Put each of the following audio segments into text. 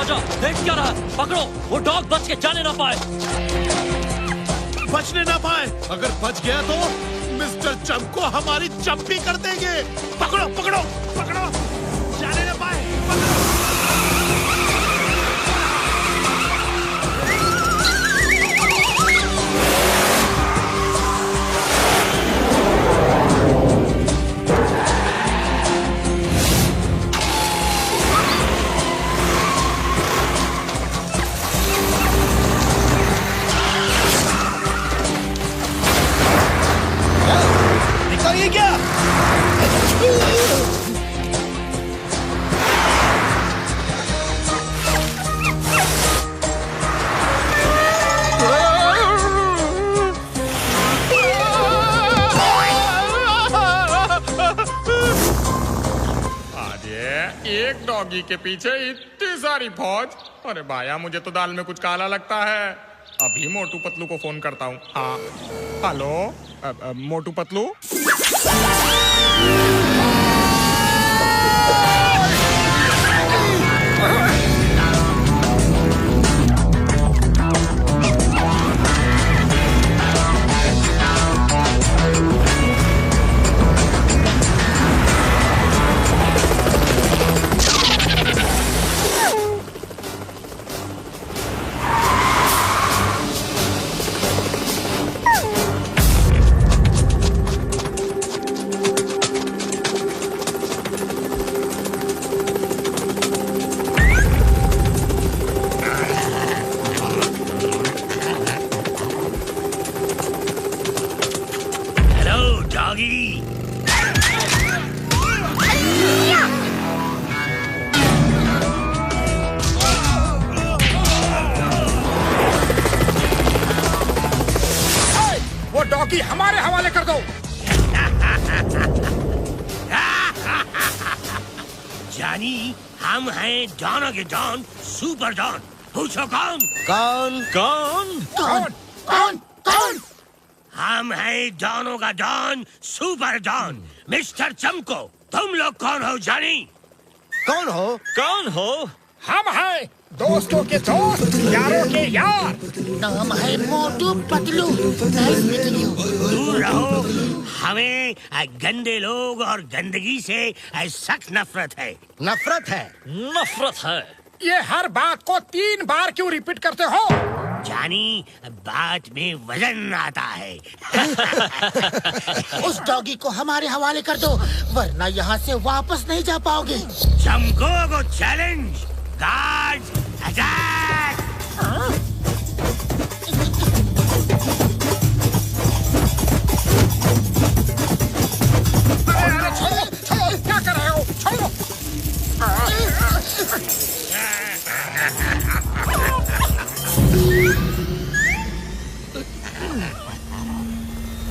राजा, देख क्या रहा है? पकड़ो, वो डॉग बच के जाने ना पाए। बचने ना पाए। अगर बच गया तो मिस्टर चंको हमारी चंपी कर देंगे। पकड़ो पकड़ो पकड़ो, जाने ना पाए, पकड़ो। ये क्या? एक डॉगी के पीछे इतनी सारी फौज। अरे भाया, मुझे तो दाल में कुछ काला लगता है। अभी मोटू पतलू को फोन करता हूँ। हाँ, हेलो मोटू पतलू। डॉगी हमारे हवाले कर दो। जानी, हम हैं डॉनों के डॉन, सुपर डॉन। पूछो कौन? कौन कौन कौन कौन कौन? हम हैं डॉनों का डॉन, सुपर डॉन, मिस्टर चमको। तुम लोग कौन हो जानी? कौन हो? कौन हो? हम हैं दोस्तों के दोस्त, यारों के यार। नाम है Motu Patlu. Nice meeting you. दूर रहो, हमें गंदे लोग और गंदगी से सख्त नफरत है। नफरत है? नफरत है। ये हर बात को 3 बार क्यों रिपीट करते हो? जानी, बात में वजन आता है। उस डॉगी को हमारे हवाले कर दो, वरना यहाँ से वापस नहीं जा पाओगे। चमको को चैलेंज। Guards attack! अरे छोड़ो, छोड़ो, क्या कर रहे हो? छोड़ो।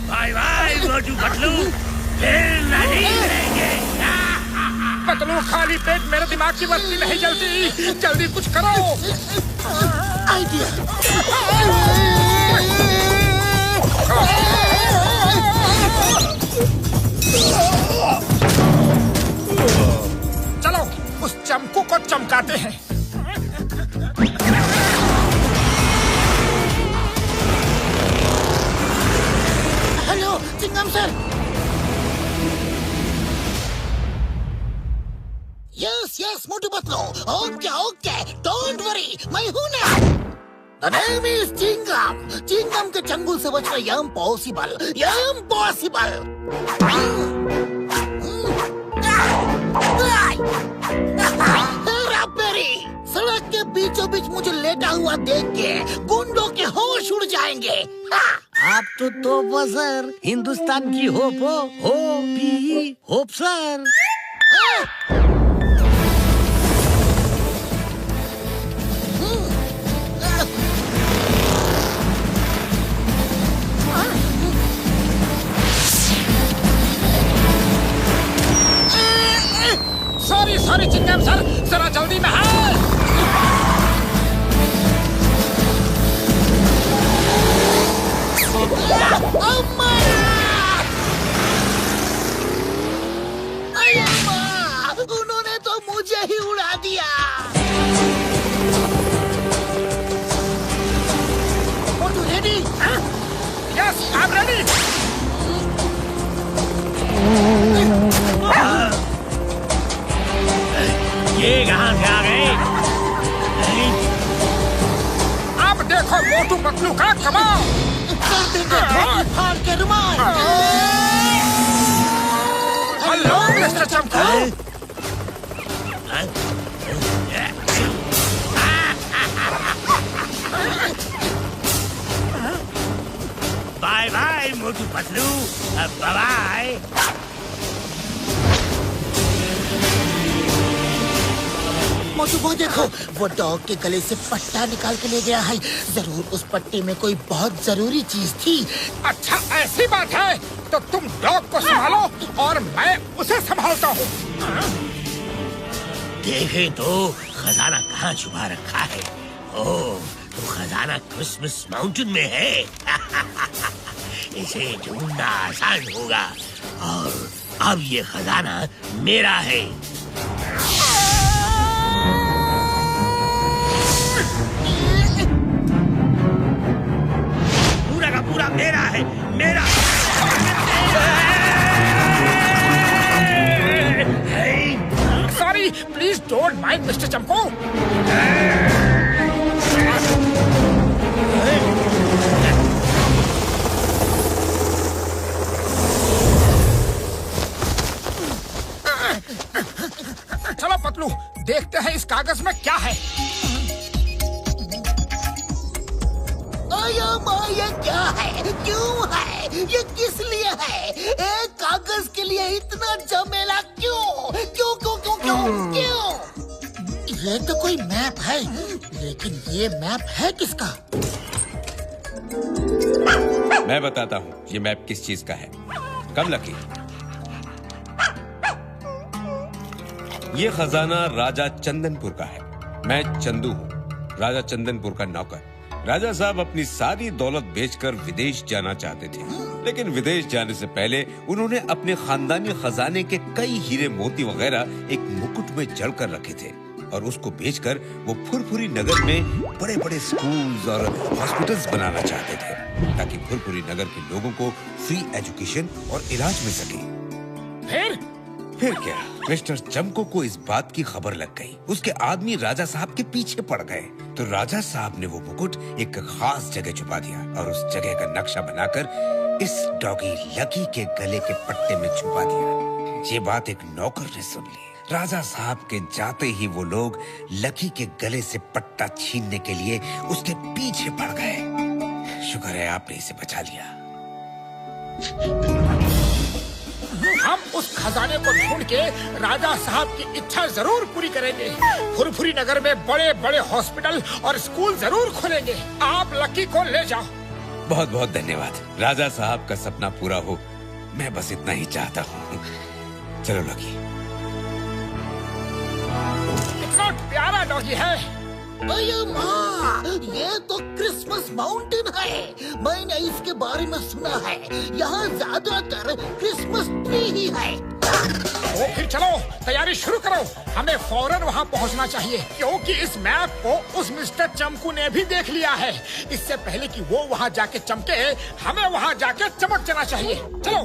बाय बाय मोटू पतलू, फिर नहीं मिलेंगे। पतलू, खाली पेट मेरे दिमाग की बत्ती नहीं जलती। जल्दी कुछ करो। आइडिया। चलो उस चमकू को चमकाते हैं। Hello Chingam sir. Yes Motu Patlu. Okay okay, don't worry, मैं हूं ना। The name is Chingam. Chingam के चंगुल से बचना इम्पॉसिबल, इम्पॉसिबल। सड़क के बीचों बीच मुझे लेटा हुआ देख के गुंडों के होश उड़ जाएंगे। आप तो तोप सर, हिंदुस्तान की होप हो, hope sir. Sorry Chingam sir, जरा जल्दी में हाल। उन्होंने मोटू पतलू का कमाल। कर देंगे धोती फाड़ के रुमाल। हेलो मिस्टर चंपू। Bye bye Motu Patlu, bye bye. मोटू वो देखो, वो डॉग के गले से पट्टा निकाल के ले गया है। जरूर उस पट्टे में कोई बहुत जरूरी चीज थी। अच्छा ऐसी बात है तो तुम डॉग को संभालो और मैं उसे संभालता हूँ। देखे तो खजाना कहाँ छुपा रखा है। ओह, तो खजाना क्रिसमस माउंटेन में है। इसे ढूंढना आसान होगा और अब ये खजाना मेरा है। पूरा का पूरा मेरा है, मेरा। Sorry, please don't mind mister Champu. चलो पतलू, देखते हैं इस कागज में क्या है। ये क्या है, क्यों है, ये किस लिए है? एक कागज के लिए इतना झमेला क्यों? क्यों क्यों क्यों क्यों क्यों? ये तो कोई मैप है, लेकिन ये मैप है किसका? मैं बताता हूँ ये मैप किस चीज का है। कम लकी, ये खजाना राजा चंदनपुर का है। मैं चंदू हूँ, राजा चंदनपुर का नौकर। राजा साहब अपनी सारी दौलत बेचकर विदेश जाना चाहते थे, लेकिन विदेश जाने से पहले उन्होंने अपने खानदानी खजाने के कई हीरे मोती वगैरह एक मुकुट में जड़ कर रखे थे और उसको बेचकर वो फुरफुरी नगर में बड़े बड़े स्कूल्स और हॉस्पिटल्स बनाना चाहते थे ताकि फुरफुरी नगर के लोगों को फ्री एजुकेशन और इलाज मिल सके। फिर क्या, मिस्टर चमको को इस बात की खबर लग गई। उसके आदमी राजा साहब के पीछे पड़ गए तो राजा साहब ने वो मुकुट एक खास जगह छुपा दिया और उस जगह का नक्शा बनाकर इस डॉगी लकी के गले के पट्टे में छुपा दिया। ये बात एक नौकर ने सुन ली। राजा साहब के जाते ही वो लोग लकी के गले से पट्टा छीनने के लिए उसके पीछे पड़ गए। शुक्र है आपने इसे बचा लिया। हम उस खजाने को ढूंढ के राजा साहब की इच्छा जरूर पूरी करेंगे। फुरफुरी नगर में बड़े बड़े हॉस्पिटल और स्कूल जरूर खोलेंगे। आप लकी को ले जाओ। बहुत बहुत धन्यवाद। राजा साहब का सपना पूरा हो, मैं बस इतना ही चाहता हूँ। चलो लकी। इतना प्यारा डॉगी है। अरे माँ, ये तो क्रिसमस माउंटेन है। मैंने इसके बारे में सुना है। यहाँ ज्यादातर क्रिसमस ट्री ही है। तो फिर चलो तैयारी शुरू करो। हमें फौरन वहाँ पहुँचना चाहिए क्योंकि इस मैप को उस मिस्टर चमकू ने भी देख लिया है। इससे पहले कि वो वहाँ जाके चमके, हमें वहाँ जाके चमक जाना चाहिए। चलो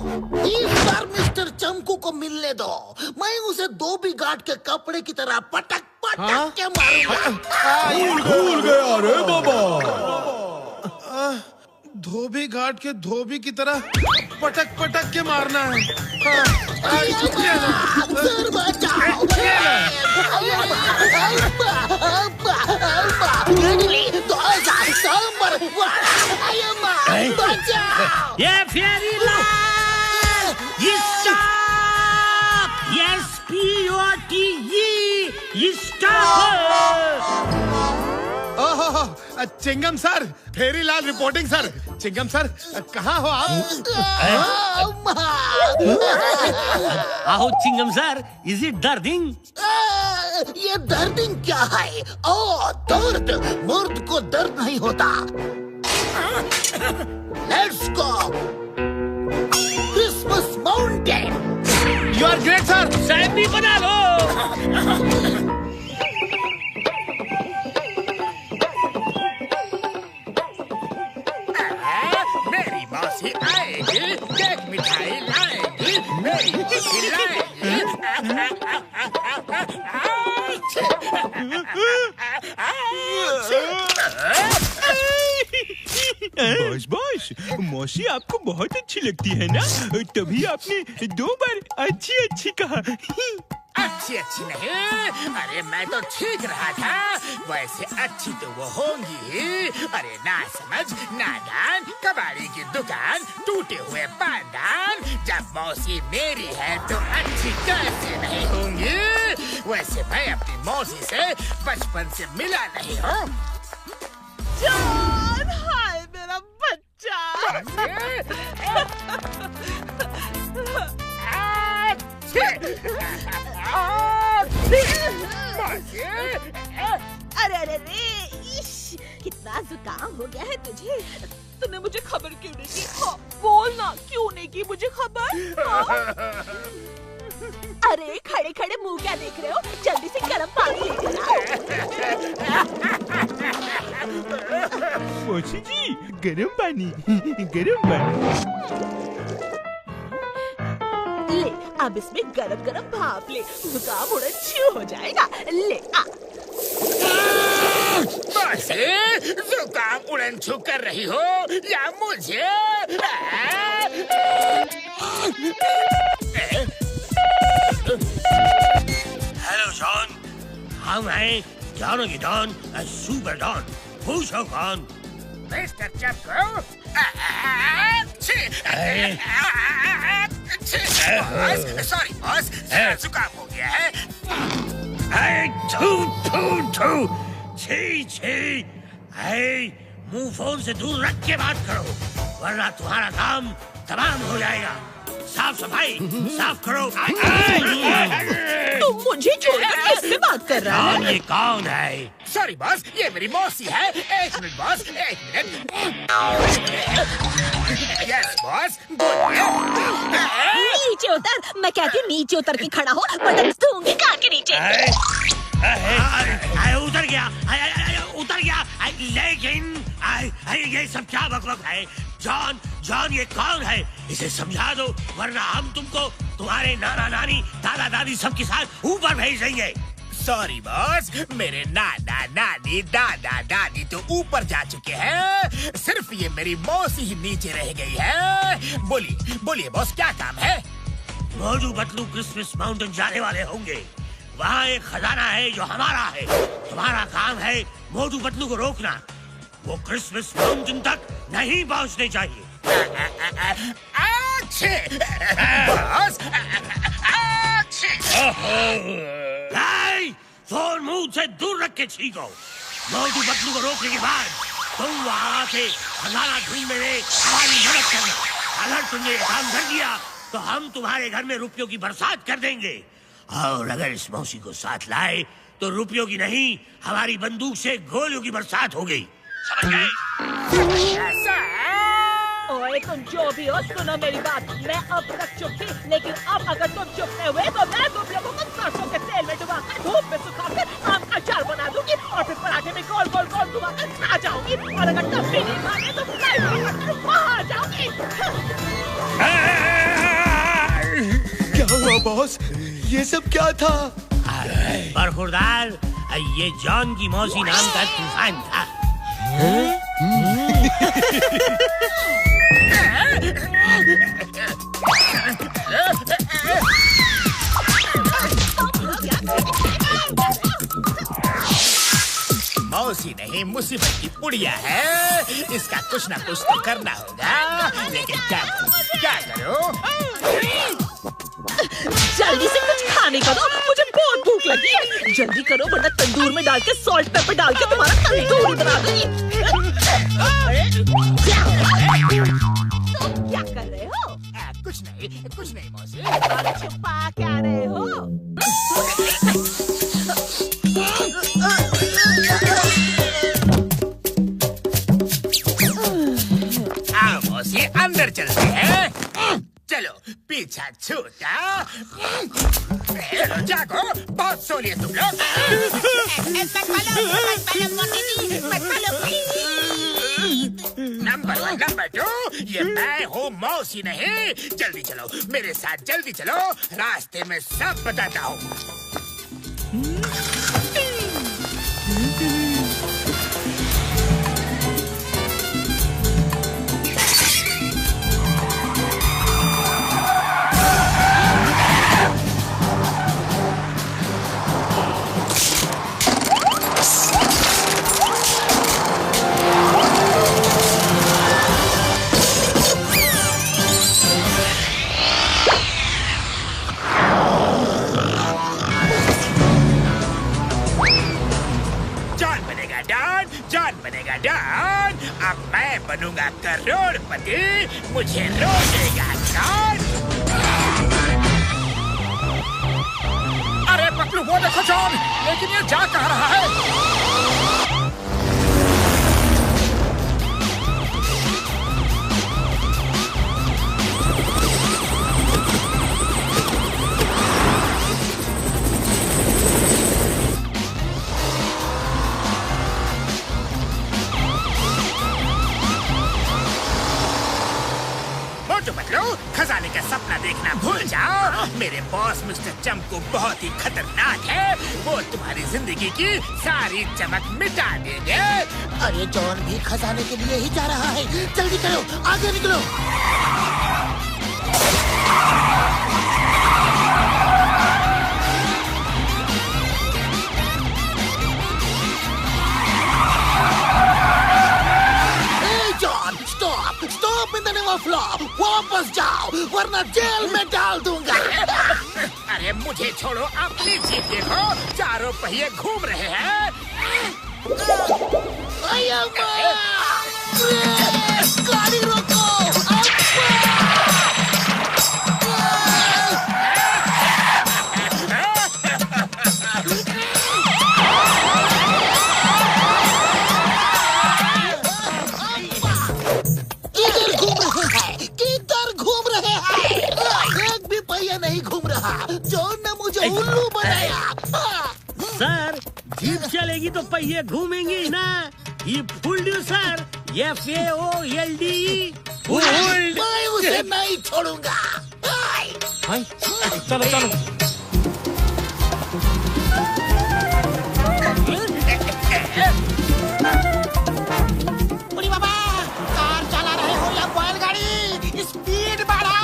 इस बार मिस्टर चमकू को मिलने दो। मैं उसे धोबी घाट के कपड़े की तरह पटक पटक के मारूंगा। भूल गया रे बाबा। धोबी घाट के धोबी की तरह पटक पटक के मारना है। सर बचाओ। इडली, डोसा, सांभर, बचाओ। ये फेरी लाइट, stop, SPOTE, stop. Chingum sir, Ferrylal reporting sir. Chingum sir, कहाँ हो आप? आहो चिंगम सर, इज इट दर्दिंग? ये दर्दिंग क्या है? ओ दर्द, मर्द को दर्द नहीं होता। Let's go Christmas mountain. You are great sir. साहब भी बना लो। मेरी मौसी आएगी, केक मिठाई लाएगी, मेरी मौसी लाएगी। बॉस बॉस, मौसी आपको बहुत अच्छी लगती है ना, तभी आपने 2 बार अच्छी अच्छी कहा। अच्छी अच्छी नहीं, अरे मैं तो ठीक रहा था। वैसे अच्छी तो वो होंगी ही। अरे ना समझ, नादान, कबाड़ी की दुकान, टूटे हुए पायदान। जब मौसी मेरी है तो अच्छी कैसे नहीं होंगी। वैसे मैं अपनी मौसी से बचपन से मिला नहीं हूँ। जान, हाय मेरा बच्चा। अरे अरे रे, इश, कितना जुकाम हो गया है तुझे। तूने मुझे खबर क्यों नहीं की? हाँ, बोल ना, क्यों नहीं की मुझे खबर? हाँ? अरे खड़े खड़े मुंह क्या देख रहे हो? जल्दी से गर्म पानी लेकर आओ। मौसी जी, गरम पानी, गरम पानी। ले, अब इसमें गरम गरम भाप ले, जुकाम होना शुरू हो जाएगा। ले आ। जुकाम उड़न छू कर रही हो या मुझे? हेलो जॉन, हम हैं जॉनो की डॉन, सुपर डॉन। पूछो कौन? मिस्टर चंको। सॉरी बॉस, जुकाम हो गया है। छी छी, मुंह फोन से दूर रख के बात करो, वरना तुम्हारा काम तमाम हो जाएगा। साफ सफाई साफ करो। तुम मुझे छोड़कर किससे बात कर रहा है? ये कौन है? सॉरी बॉस, ये मेरी मौसी है। 1 minute boss, 1 minute. Yes boss, बोलिए। नीचे उतर, मैं कहती हूँ नीचे उतर के खड़ा हो, बटन दूंगी कान के नीचे। उतर गया, उतर गया। लेकिन ये सब क्या बकबक है? जॉन, जॉन ये कौन है? इसे समझा दो, वरना हम तुमको तुम्हारे नाना नानी दादा दादी सबके साथ ऊपर भेज देंगे। सॉरी बॉस, मेरे नाना नानी दादा दादी तो ऊपर जा चुके हैं। सिर्फ ये मेरी मौसी ही नीचे रह गई है। बोलिए बोलिए बॉस, क्या काम है? मोटू पतलू क्रिसमस माउंटेन जाने वाले होंगे। वहाँ एक खजाना है जो हमारा है। तुम्हारा काम है मोटू पतलू को रोकना। वो क्रिसमस माउंटेन तक नहीं पहुँचने चाहिए। बॉस, फोन मुंह से दूर रख के छीको। मोटू पतलू को रोकने के बाद तुम वहाँ से खजाना ढूंढने में हमारी मदद करना। अगर तुमने ये काम कर दिया तो हम तुम्हारे घर में रुपयों की बरसात कर देंगे। और अगर इस मौसी को साथ लाए तो रुपयों की नहीं, हमारी बंदूक से गोलियों की बरसात हो गई। समझ गए? ओए तुम जो भी हो, सुनो मेरी बात। मैं अब तक चुप थी, लेकिन अब अगर तुम चुप नहीं हुए तो मैं तुम लोगों को सरसों के तेल में डुबाकर धूप में सुखाकर आम का अचार बना दूंगी और फिर पराठे में गोल गोल गोल डुबाकर खा जाऊंगी। और अगर तब भी नहीं माने तो वहाँ आ जाऊंगी। क्या हुआ बॉस? ये सब क्या था? बरखुरदार, ये जॉन की मौसी नाम का तूफान था। मौसी नहीं, मुसीबत की पुड़िया है। इसका कुछ ना कुछ तो करना होगा, लेकिन क्या करो? जल्दी से कुछ खाने का दो, मुझे बहुत भूख लगी है। जल्दी करो वरना तंदूर में डाल के सॉल्ट पेपर डाल के तुम्हारा तंदूर बना दूंगी। तुम क्या कर रहे हो? कुछ नहीं मौसी। और छुपा क्या रहे हो? आओ मौसी, अंदर चलते हैं। चलो पीछा छूटा। चलो जागो, बहुत सो लिए तुम लोग। नंबर 1, नंबर 2, ये मैं हूँ मौसी नहीं। जल्दी चलो मेरे साथ, जल्दी चलो, रास्ते में सब बताता हूँ। डॉन, जॉन बनेगा डॉन। अब मैं बनूंगा करोड़पति, मुझे रोकेगा कौन? अरे पतलू वो देखो जॉन, लेकिन ये जा कहाँ रहा है? खजाने का सपना देखना भूल जाओ। मेरे बॉस मिस्टर चमकू बहुत ही खतरनाक है। वो तुम्हारी जिंदगी की सारी चमक मिटा देंगे। अरे जॉन भी खजाने के लिए ही जा रहा है। जल्दी करो, आगे निकलो। Stop in the name of law. वापस जाओ वरना जेल में डाल दूंगा। अरे मुझे छोड़ो, अपनी जीप देखो, चारों पहिए घूम रहे हैं। गाड़ी रोको। उल्लू बनाया। सर जीप चलेगी तो पहिए घूमेंगे ना। ये फुल्ड सर, FAOLD। मैं उसे नहीं छोड़ूंगा। चलो चलो। बुढ़ी बाबा, कार चला रहे हो या बैलगाड़ी? स्पीड बढ़ाओ।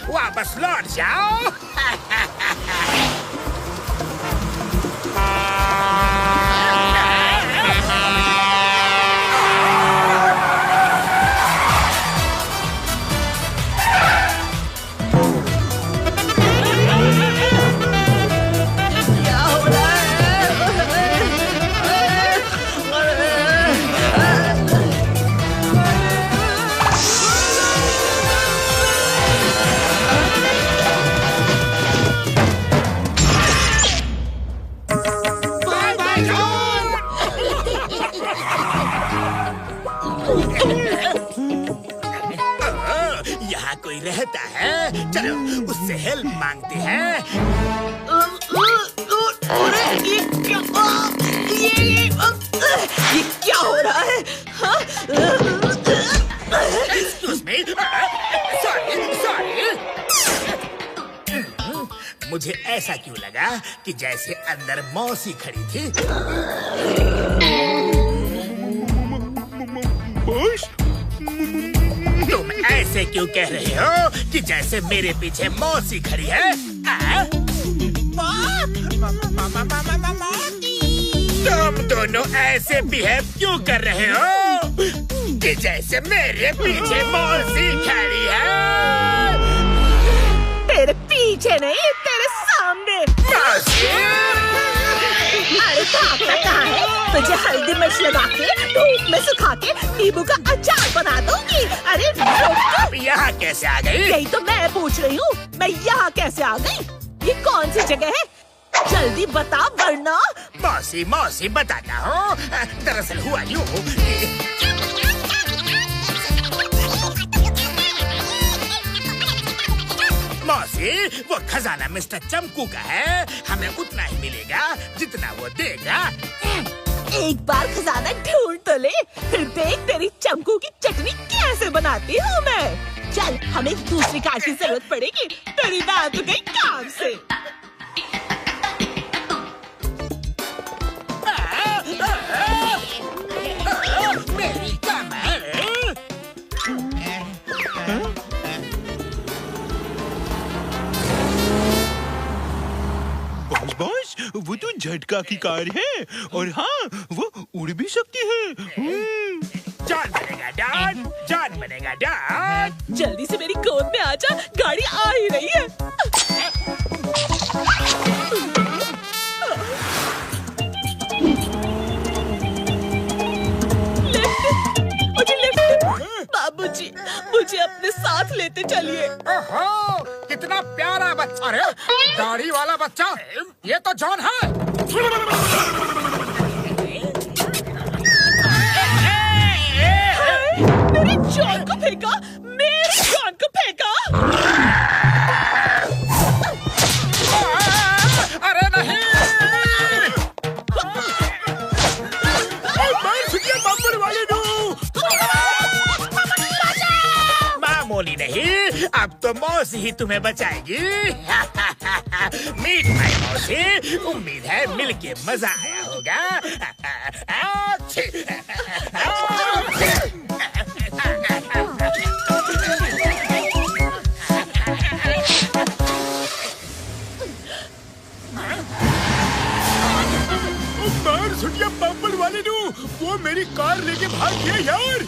वापस लौट जाओ। कोई रहता है, चलो उससे हेल्प मांगते हैं। ये क्या हो रहा है? Excuse me, sorry। मुझे ऐसा क्यों लगा कि जैसे अंदर मौसी खड़ी थी। तुम ऐसे क्यों कह रहे हो कि जैसे मेरे पीछे मौसी खड़ी है? तुम दोनों ऐसे बिहेव क्यों कर रहे हो कि जैसे मेरे पीछे मौसी खड़ी है? तेरे पीछे नहीं, तेरे सामने। मौसी! अरे भागता कहाँ है? तुझे हल्दी मिर्च लगा के धूप में सुखा के नींबू का अचार बना दूंगी। अरे अब यहाँ कैसे आ गई? यही तो मैं पूछ रही हूँ, मैं यहाँ कैसे आ गई? ये कौन सी जगह है? जल्दी बता वरना। मौसी बताता हूँ। दरअसल हुआ यूँ, मौसी वो खजाना मिस्टर चमकू का है। हमें उतना ही मिलेगा जितना वो देगा। एक बार खजाना ढूंढ तो ले, फिर देख तेरी चमकू की चटनी कैसे बनाती हूँ मैं। चल, हमें दूसरी कार की जरूरत पड़ेगी। तेरी दाल तो गई काम से। मेरी कमर। बॉस वो तो झटका की कार है और हाँ वो उड़ भी सकती है। जान बनेगा डॉन, जान बनेगा डॉन। जल्दी से मेरी गोद में आजा, गाड़ी आ ही रही है। बाबूजी, मुझे अपने साथ लेते चलिए। ओहो, कितना प्यारा बच्चा है। दाढ़ी वाला बच्चा, ये तो जॉन है। मेरे जॉन को फेंका, मेरे जॉन को फेंका। अरे नहीं, बम्पर वाले मामूली नहीं, अब तो मौसी ही तुम्हें बचाएगी। मीट माई मौसी, उम्मीद है मिलके मजा आया होगा। छुट्टियां बम्पर वाले नो, वो मेरी कार लेके भाग गया यार।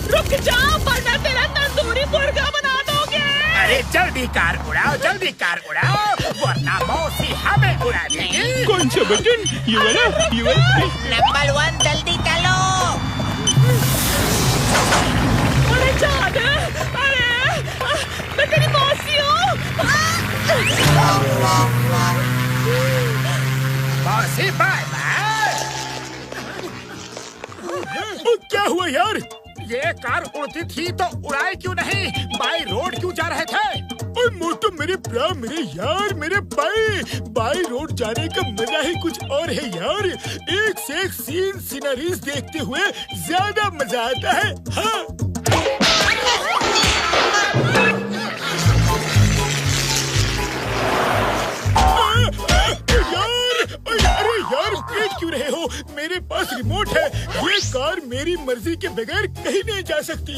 रुक जा, वरना तेरा तंदूरी मुर्गा बना दोगे। अरे जल्दी कार उड़ाओ, जल्दी कार उड़ाओ, वरना मौसी हमें उड़ा देगी। कौन सा बटन? ये वाला? नंबर 1 जल्दी चलो। अरे जान, अरे मैं तेरी मौसी हूँ। मौसी बाय बाय। क्या हुआ यार? ये कार उड़ती थी तो उड़ाए क्यों नहीं? बाई रोड क्यों जा रहे थे? और मोटू मेरे प्रा, मेरे यार, मेरे बाई रोड जाने का मजा ही कुछ और है यार। एक से एक सीन सीनरीज देखते हुए ज्यादा मजा आता है। हाँ। अरे यार, देख क्यों रहे हो? मेरे पास रिमोट है। ये कार मेरी मर्जी के बगैर कहीं नहीं जा सकती।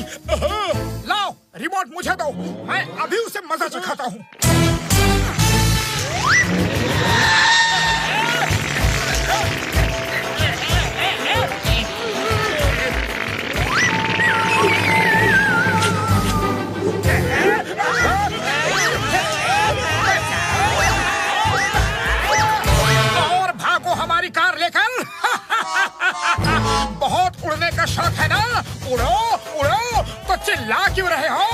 लाओ रिमोट मुझे दो, मैं अभी उसे मजा चखाता हूँ। हमारी कार लेकर। बहुत उड़ने का शौक है ना? उड़ो उड़ो, तो चिल्ला क्यों रहे हो?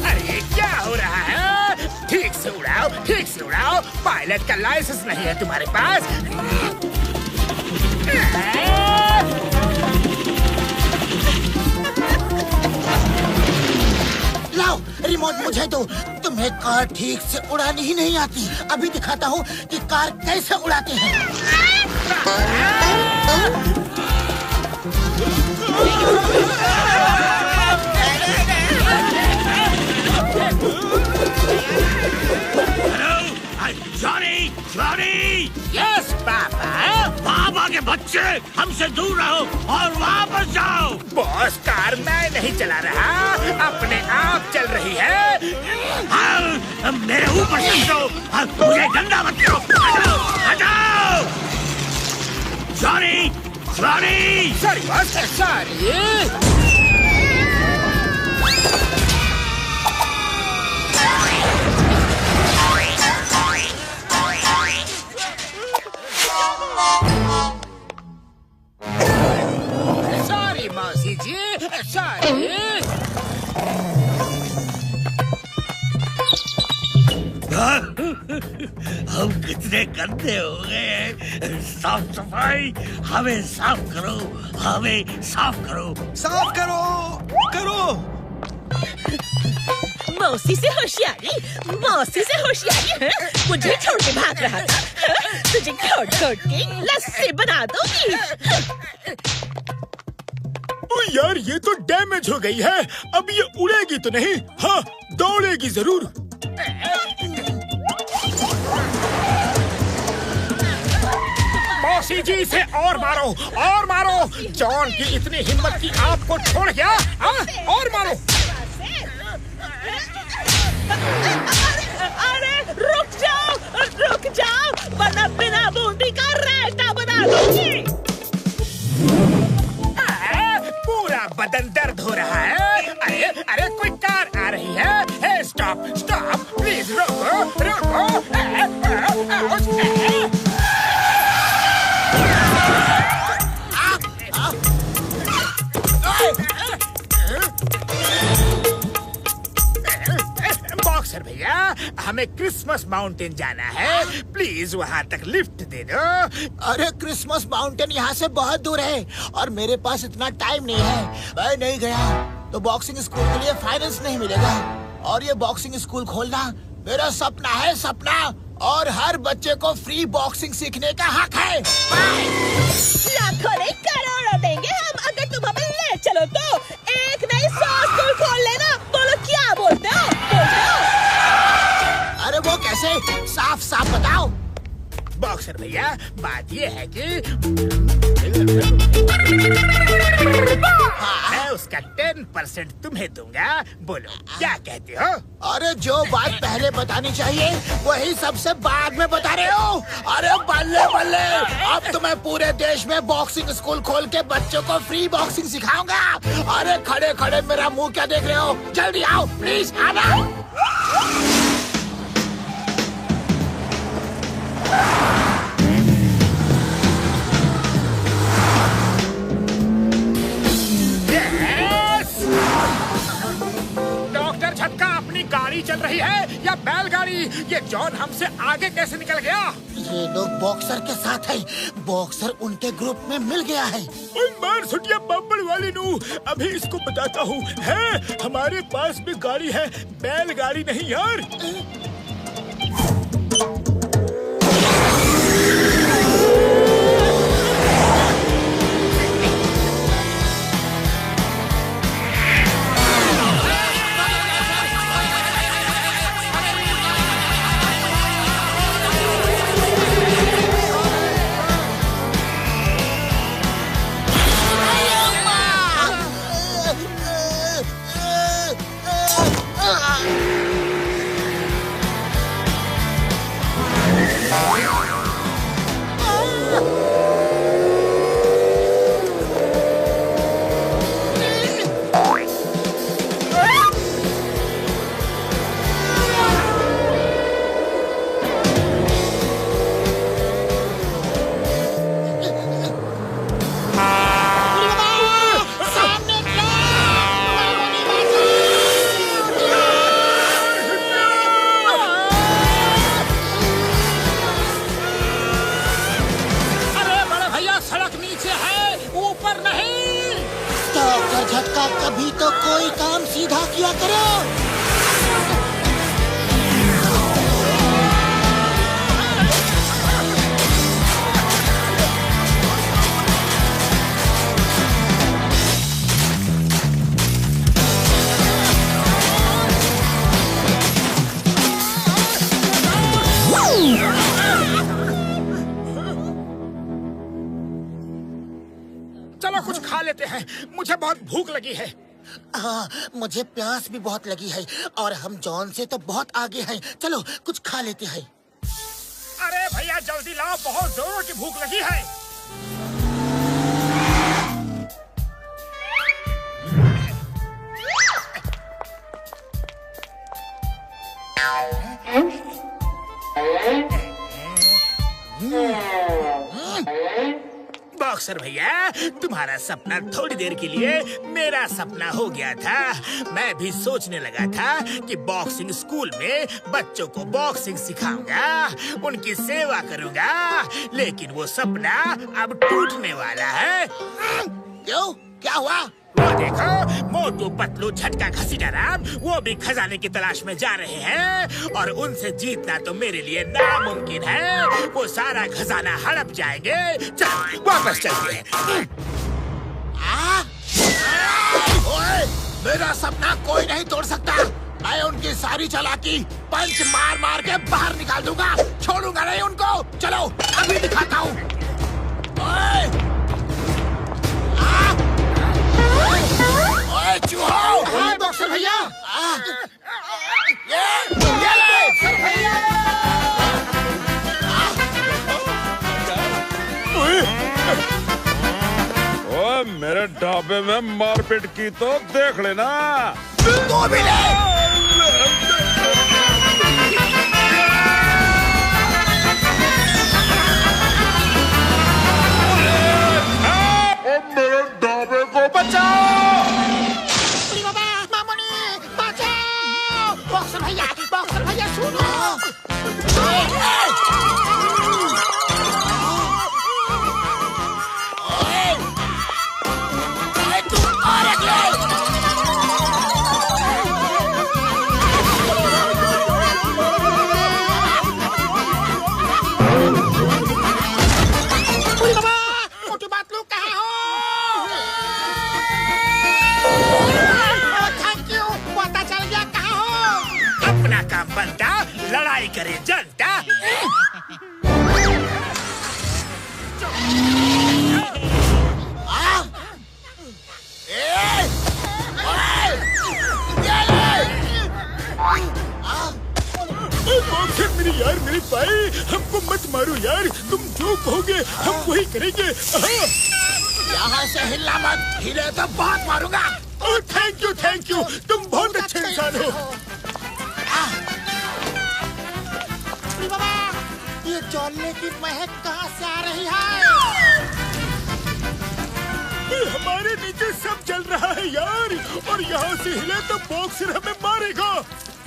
अरे क्या हो रहा है? ठीक से उड़ाओ, ठीक से उड़ाओ। पायलट का लाइसेंस नहीं है तुम्हारे पास। लाओ रिमोट मुझे दो। तुम्हें कार ठीक से उड़ानी ही नहीं आती। अभी दिखाता हूँ कि कार कैसे उड़ाते हैं। Johnny, Johnny! Yes papa. पापा के बच्चे, हमसे दूर रहो और वापस जाओ। बॉस, कार मैं नहीं चला रहा, अपने आप चल रही है। मेरे ऊपर से दो, मुझे गंदा मत करो। हटाओ, हटाओ! Johnny, Johnny! Sorry boss, sorry. Sorry मौसी जी, सॉरी। हम कितने गंदे हो गए। साफ सफाई, हमें साफ करो, हमें साफ करो। साफ करो, करो। मौसी से होशियारी है? मुझे छोड़ के भाग रहा था हाँ? तुझे खोट के लस्सी बना दूंगी। ओ यार, ये तो डैमेज हो गई है। अब ये उड़ेगी तो नहीं, हाँ दौड़ेगी जरूर। मौसी जी, इसे और मारो। जॉन की इतनी हिम्मत की आपको छोड़ गया, और मारो। अरे रुक जाओ, वरना बिना बूंदी का रायता बना दूंगी। पूरा बदन दर्द हो रहा है। अरे कोई कार आ रही है। हे स्टॉप, प्लीज रोको। बॉक्सर भैया, हमें क्रिसमस माउंटेन जाना है, प्लीज वहाँ तक लिफ्ट दे दो। अरे क्रिसमस माउंटेन यहाँ से बहुत दूर है और मेरे पास इतना टाइम नहीं है। मैं नहीं गया तो बॉक्सिंग स्कूल के लिए फाइनेंस नहीं मिलेगा, और ये बॉक्सिंग स्कूल खोलना मेरा सपना है, और हर बच्चे को फ्री बॉक्सिंग सीखने का हक है। लाखों नहीं करोड़ों देंगे हम अगर तुम हमें ले चलो तो। एक नहीं 100 स्कूल खोल लेना। बोलो क्या बोलते हो? अरे वो कैसे, साफ बताओ। बॉक्सर भैया, बात ये है कि मैं उसका 10% तुम्हें दूंगा। बोलो क्या कहते हो? अरे जो बात पहले बतानी चाहिए वही सबसे बाद में बता रहे हो। अरे बल्ले, अब तो मैं पूरे देश में बॉक्सिंग स्कूल खोल के बच्चों को फ्री बॉक्सिंग सिखाऊंगा। अरे खड़े मेरा मुंह क्या देख रहे हो? जल्दी आओ प्लीज, आना। डॉक्टर झटका, अपनी गाड़ी चल रही है या बैलगाड़ी? ये जॉन हमसे आगे कैसे निकल गया? ये लोग बॉक्सर के साथ है, बॉक्सर उनके ग्रुप में मिल गया है। मार सुटिया बब्बड़ वाली नू, अभी इसको बताता हूँ। है हमारे पास भी गाड़ी है, बैलगाड़ी नहीं यार। झटका, कभी तो कोई काम सीधा किया करो। चलो कुछ खा लेते हैं, मुझे बहुत भूख लगी है। हाँ, मुझे प्यास भी बहुत लगी है और हम जॉन से तो बहुत आगे हैं। चलो कुछ खा लेते हैं। अरे भैया जल्दी लाओ, बहुत जोरों की भूख लगी है। बॉक्सर भैया, तुम्हारा सपना थोड़ी देर के लिए मेरा सपना हो गया था। मैं भी सोचने लगा था कि बॉक्सिंग स्कूल में बच्चों को बॉक्सिंग सिखाऊंगा, उनकी सेवा करूंगा, लेकिन वो सपना अब टूटने वाला है। क्यों? क्या हुआ? वो देखो, मोटू पतलू झटका घसीटाराम वो भी खजाने की तलाश में जा रहे हैं और उनसे जीतना तो मेरे लिए नामुमकिन है। वो सारा खजाना हड़प जाएंगे। चल वापस चलते हैं। मेरा सपना कोई नहीं तोड़ सकता। मैं उनकी सारी चालाकी पंच मार मार के बाहर निकाल दूंगा। छोड़ूंगा नहीं उनको। चलो अभी दिखाता हूँ। ओए चूहो! हाँ बॉक्सर भैया। ये ले बॉक्सर भैया। ओए मेरे ढाबे में मारपीट की तो देख लेना। तू भी ले। मेरे ढाबे को बचाओ। मामूनी बचाओ। बॉक्सर भैया सुनो। बनता लड़ाई करे जनता। मेरी यार मेरे भाई, हमको मत मारो यार। तुम जो कहोगे हम वही करेंगे। यहाँ से हिलना मत। हिले तो बहुत मारूंगा। Thank you. तुम बहुत अच्छे इंसान हो। ये जलने की महक कहाँ से आ रही है? हमारे नीचे सब चल रहा है यार, और यहाँ से हिले तो बॉक्सर हमें मारेगा।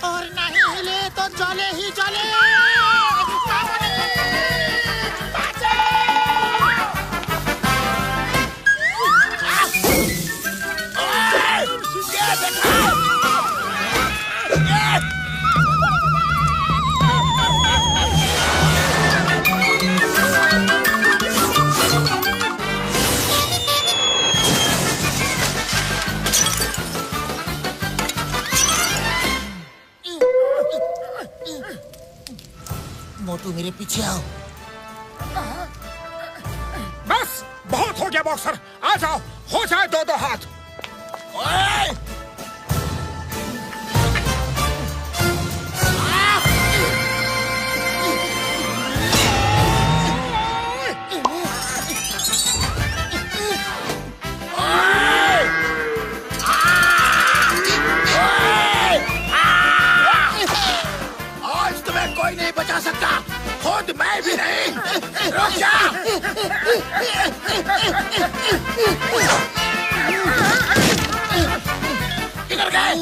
और नहीं हिले तो जले ही जले। मोटू मेरे पीछे आओ। बस बहुत हो गया बॉक्सर, आ जाओ, हो जाए दो दो हाथ। ओए! आज तुम्हें कोई नहीं बचा सकता, खुद मैं भी नहीं। रुक जा। किधर गए?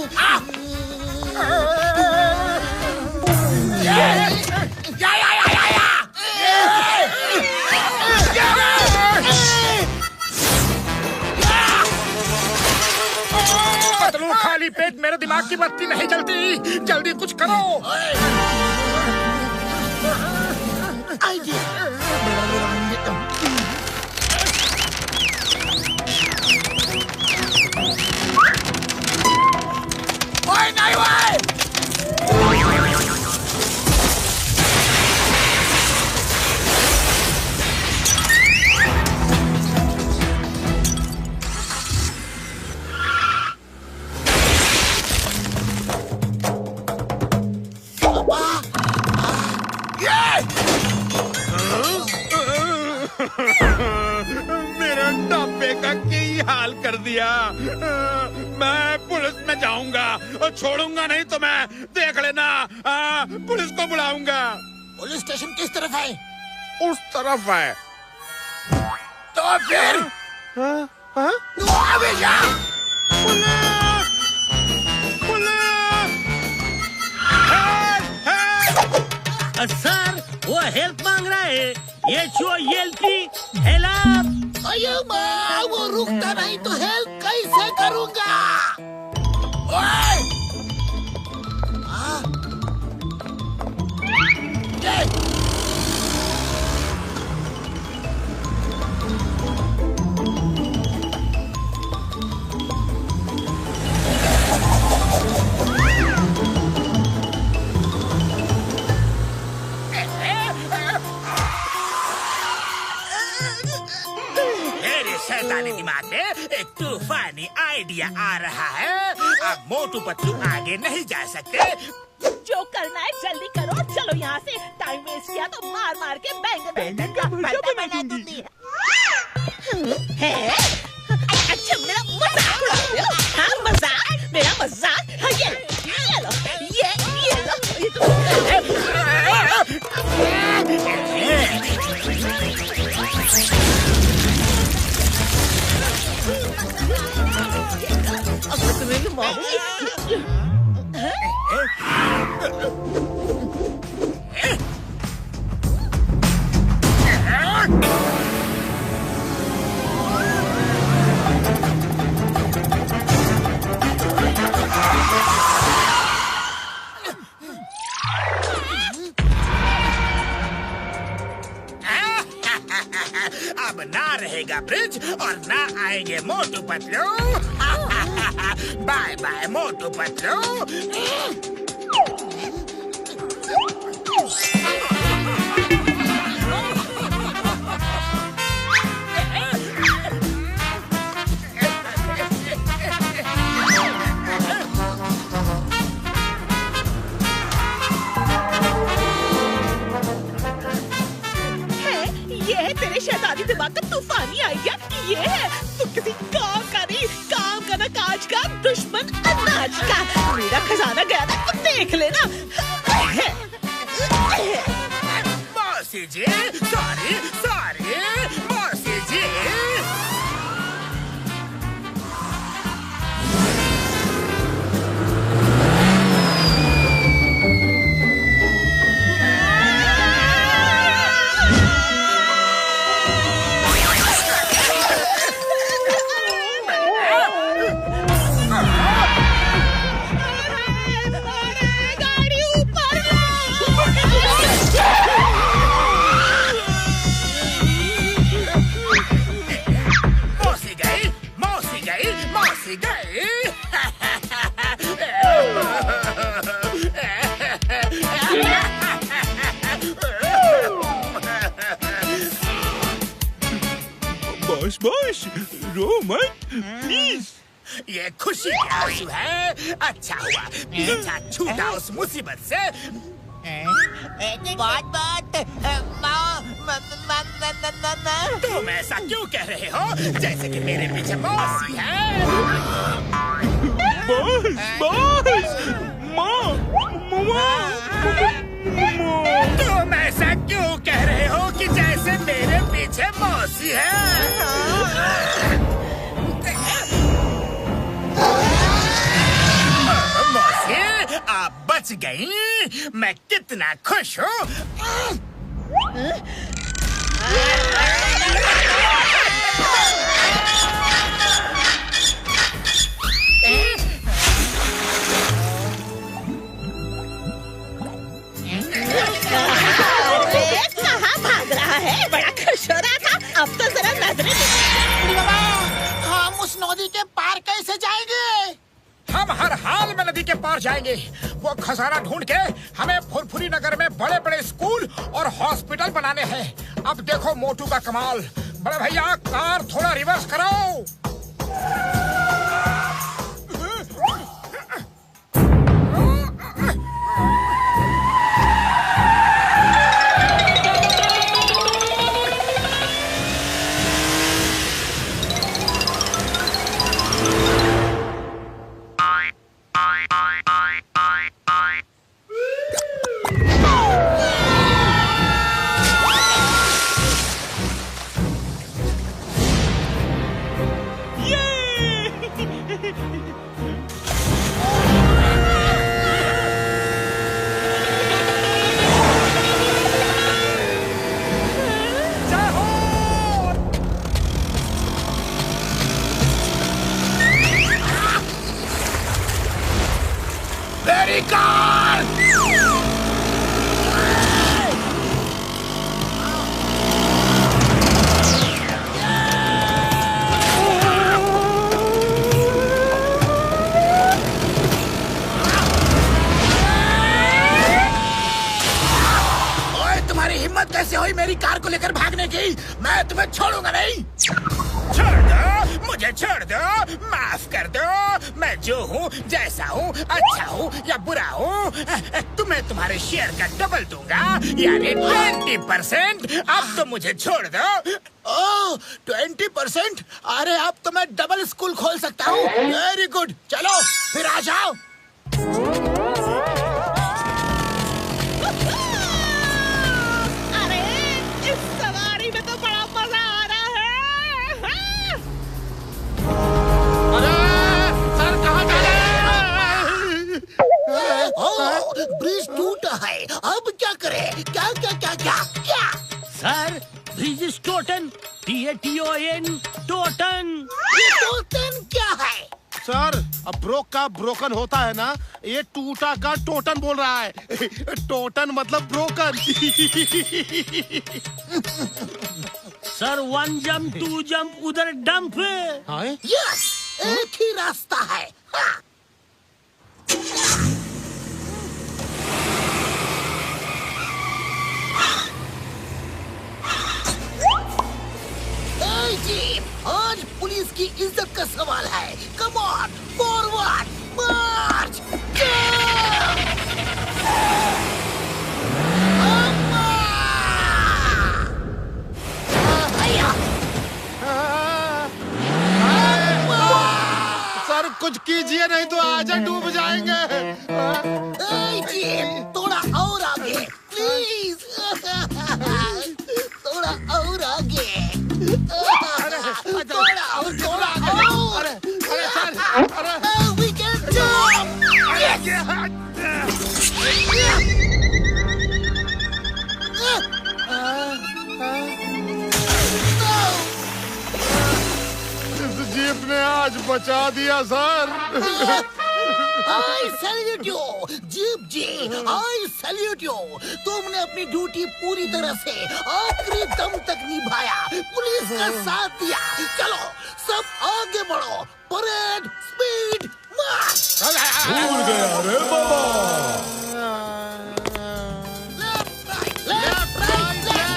पतलू खाली पेट मेरे दिमाग की बत्ती नहीं जलती, जल्दी कुछ करो। ओए नहीं ओए! मेरे ढाबे का की हाल कर दिया। मैं पुलिस में जाऊंगा और छोड़ूंगा नहीं तो मैं, देख लेना। पुलिस को बुलाऊंगा। पुलिस स्टेशन किस तरफ है? उस तरफ है। तो फिर तू अभी जा। सर वो हेल्प मांग रहा है। ये चो हेल्प की हेल्प। अयो माँ, वो रुकता नहीं तो हेल्प कैसे करूंगा? ओए! शैतानी दिमाग में एक तूफानी आइडिया आ रहा है। अब मोटू पतलू आगे नहीं जा सकते। जो करना है जल्दी करो, चलो यहाँ से। टाइम वेस्ट किया तो मार मार के बैंगन का भरता बना दूंगी। अच्छा मेरा मजाक उड़ा रहे हो? हाँ मजाक, मेरा मजाक। हाँ ये लो, ये लो, ये तो अब तुम्हें भी मारूंगी। अब ना रहेगा ब्रिज और ना आएंगे मोटू पतलू। Bye bye Motu Patlu. तेरे शैतानी दिमाग का तूफानी आइडिया ये है। तू किसी काम का नहीं, काम का ना काज का, दुश्मन अनाज का। मेरा खजाना गया ना तो देख लेना। मौसी जी सॉरी सॉरी मौसी जी। बॉस रो मत प्लीज। ये खुशी का आंसू है। अच्छा हुआ पीछा छूटा उस मुसीबत से। तुम ऐसा क्यों कह रहे हो जैसे कि मेरे पीछे मौसी है? बॉस तुम ऐसा क्यों कह रहे हो कि जैसे मेरे पीछे मौसी है? मौसी आप बच गई। मैं कितना खुश हूँ। कहाँ भाग रहा है? बड़ा खुश हो रहा था, अब तो जरा नजरें। हम उस नदी के पार कैसे जाएंगे? हम हर हाल में नदी के पार जाएंगे। वो खजाना ढूंढ के हमें फुरफुरी नगर में बड़े बड़े स्कूल और हॉस्पिटल बनाने हैं। अब देखो मोटू का कमाल। बड़े भैया कार थोड़ा रिवर्स करो। मैं तुम्हें छोड़ूंगा नहीं। छोड़ दो, मुझे छोड़ दो, माफ कर दो। मैं जो हूँ, जैसा हूँ, अच्छा हूँ या बुरा हूँ, तुम्हें तुम्हारे शेयर का डबल दूंगा, यानी 20%। अब तो मुझे छोड़ दो। ओह, 20%? अरे अब तो मैं डबल स्कूल खोल सकता हूँ। वेरी गुड, चलो फिर आ जाओ। अरे इस सवारी में तो बड़ा मजा आ रहा है। सर कहाँ जा रहे हैं? ओह, ब्रिज टूटा है। अब क्या करें? क्या क्या क्या क्या क्या? Sir, bridge is Totan, TATON, Totan. ये टोटन क्या है? सर, अब ब्रोक का ब्रोकन होता है ना, ये टूटा का टोटन बोल रहा है। टोटन मतलब ब्रोकन। सर, 1 जंप 2 जंप उधर डंप। यस, एक ही रास्ता है। हाँ। जी, आज पुलिस की इज्जत का सवाल है। Come on, forward, March! Sir कुछ कीजिए नहीं तो आज डूब जाएंगे। जी, थोड़ा और आगे प्लीज। थोड़ा और आगे। थोड़ा और थोड़ा और। अरे सर, अरे we can jump! इस जीप ने आज बचा दिया sir. I salute you, jeep ji, I salute you। तुमने अपनी ड्यूटी पूरी तरह से आखिरी दम तक निभाया, पुलिस का साथ दिया। चलो सब आगे बढ़ो, परेड, स्पीड, मार्च! भूल गया रे बाबा। Left right left right left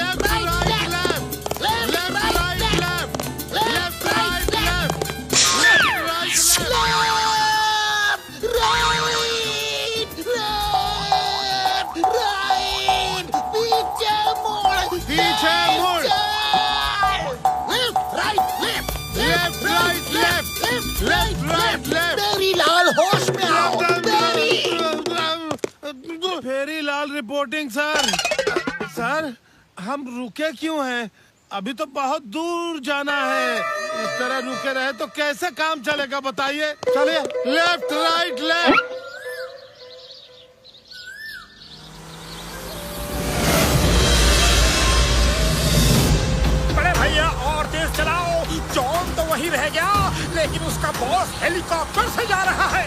left right left left right left left right left right पीछे मुड़ पीछे मुड़। Left right left left right left left right left. मेरी लाल होश में आओ। Ferry Lal reporting sir. Sir, हम रुके क्यों हैं? अभी तो बहुत दूर जाना है। इस तरह रुके रहे तो कैसे काम चलेगा बताइए। चलिए, लेफ्ट राइट लेफ्ट। बड़े भैया और तेज चलाओ। जॉन तो वही रह गया, लेकिन उसका बॉस हेलीकॉप्टर से जा रहा है।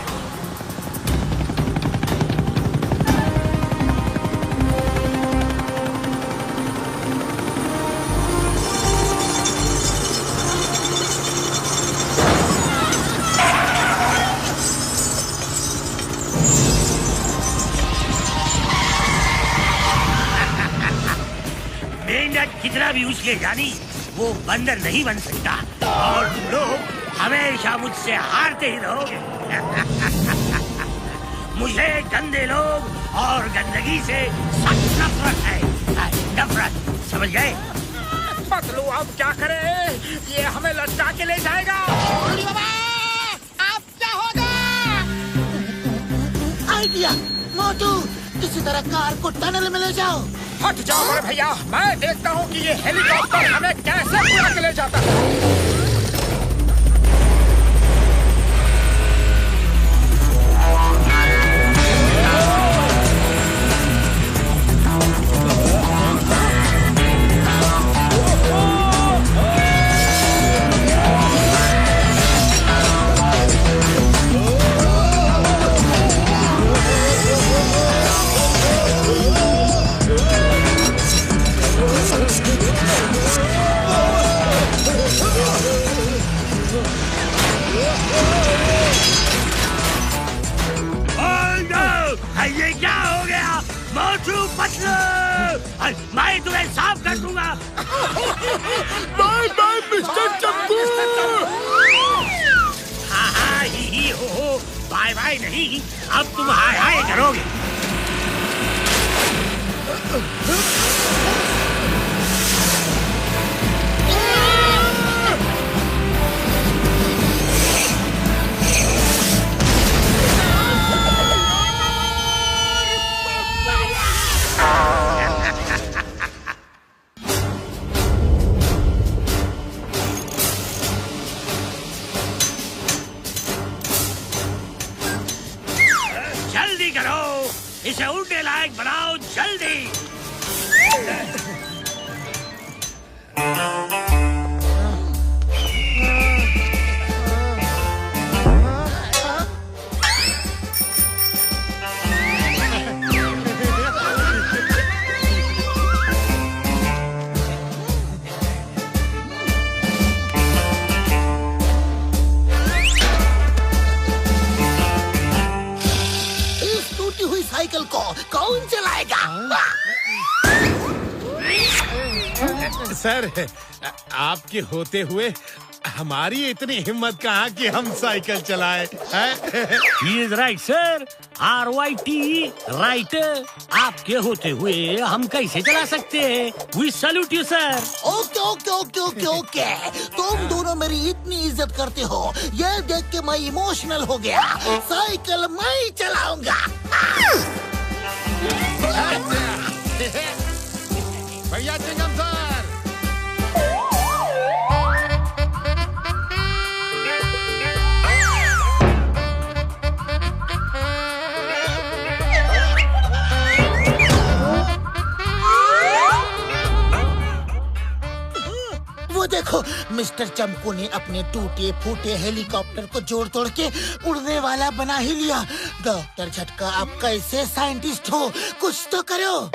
मेहनत कितना भी उछले जानी, वो बंदर नहीं बन सकता। और तुम लोग हमेशा मुझसे हारते ही रहोगे। मुझे गंदे लोग और गंदगी से सख्त नफरत है। नफरत, समझ गए? पतलू अब क्या करे? ये हमें लटका के ले जाएगा। अब क्या होगा? आइडिया, मोटू, किसी तरह कार को टनल में ले जाओ। हट जाओ बड़े भैया, मैं देखता हूँ कि ये हेलीकॉप्टर हमें कैसे उड़ा के ले जाता है। अब तुम हाय हाय करोगे। जल्दी करो, इसे उड़ने लायक बनाओ, जल्दी। इस टूटी हुई साइकिल को कौन चलाएगा? सर, आपके होते हुए हमारी इतनी हिम्मत कहाँ कि हम साइकिल चलाए? He is right, sir. RYT, right. आपके होते हुए हम कैसे चला सकते हैं? We salute you, sir. Okay okay okay okay okay. तुम दोनों मेरी इतनी इज्जत करते हो, ये देख के मैं इमोशनल हो गया। साइकिल मैं ही चलाऊंगा। भैया चिंगम सर। वो देखो, मिस्टर चमकू ने अपने टूटे फूटे हेलीकॉप्टर को जोड़ तोड़ के उड़ने वाला बना ही लिया। डॉक्टर झटका, आप कैसे साइंटिस्ट हो? कुछ तो करो।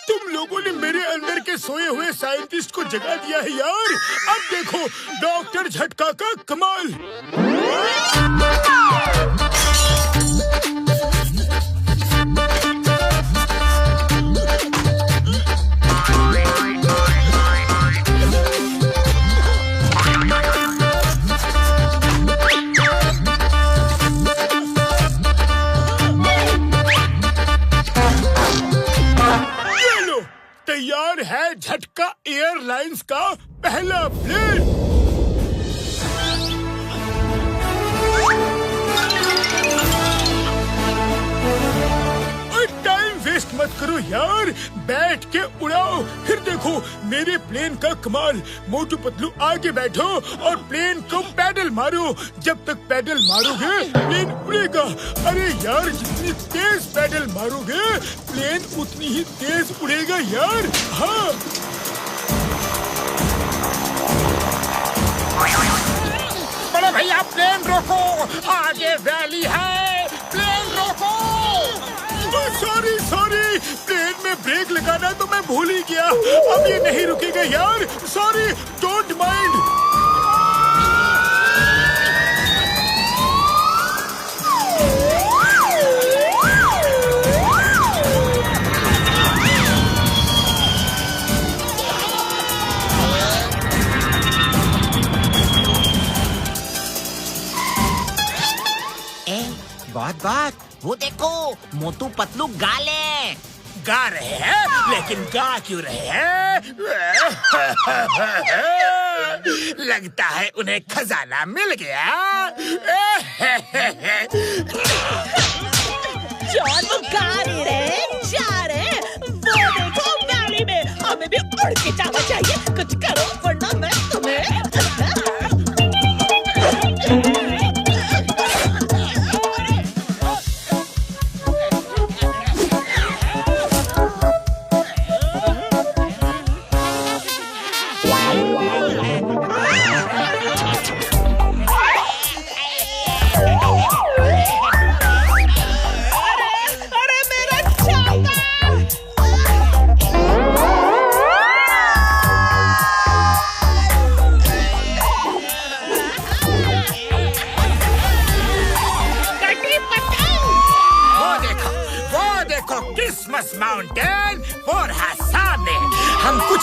तुम लोगों ने मेरे अंदर के सोए हुए साइंटिस्ट को जगा दिया है यार। अब देखो डॉक्टर झटका का कमाल। तैयार है झटका एयरलाइंस का पहला प्लेन। टाइम वेस्ट मत करो यार, बैठ के उड़ाओ। फिर देखो मेरे प्लेन का कमाल। मोटू पतलू आगे बैठो और प्लेन को पैडल मारो। जब तक पैडल मारोगे प्लेन उड़ेगा। अरे यार, जितनी तेज पैडल मारोगे प्लेन उतनी ही तेज उड़ेगा यार। हाँ, बड़े भैया प्लेन रोको, आगे वैली है, प्लेन रोको। सॉरी सॉरी, प्लेन में ब्रेक लगाना तो मैं भूल ही गया। अब ये नहीं रुकेगा यार। Sorry, don't mind. बात वो देखो, मोटू पतलू गा रहे हैं, लेकिन गा क्यों रहे हैं? लगता है उन्हें खजाना मिल गया। जॉन, वो गा नहीं रहे, जा रहे। वो देखो गाड़ी में, हमें भी उड़ के जाना चाहिए। कुछ करो वरना मैं तुम्हें।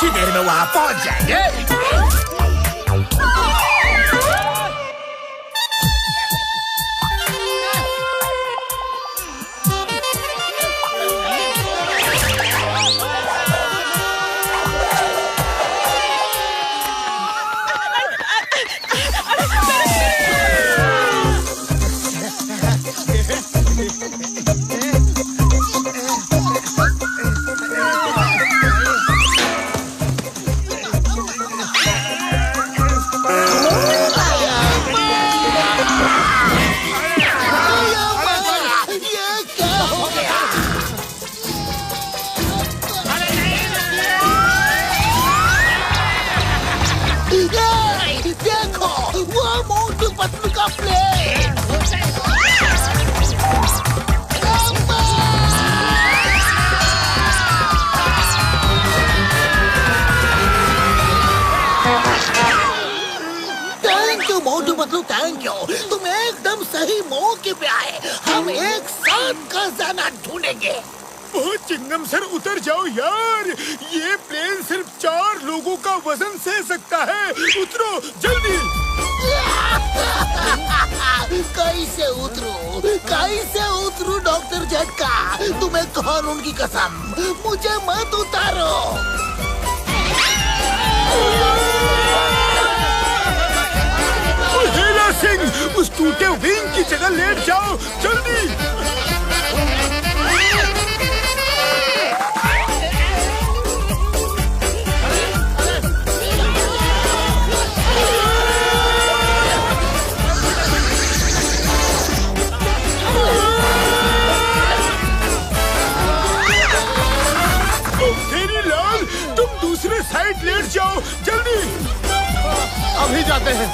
कुछ ही देर में वहाँ पहुँच जाएंगे। थैंक यू, तुम एकदम सही मौके पे आए। हम एक साथ खजाना ढूंढेंगे। चिंगम सर उतर जाओ यार, ये प्लेन सिर्फ 4 लोगों का वजन सह सकता है। उतरो जल्दी। कैसे उतरू डॉक्टर झटका? तुम्हें कानून की कसम, मुझे मत उतारो। हेला सिंह, उस टूटे विंग की जगह लेट जाओ जल्दी। साइड लेट जाओ जल्दी। अभी जाते हैं।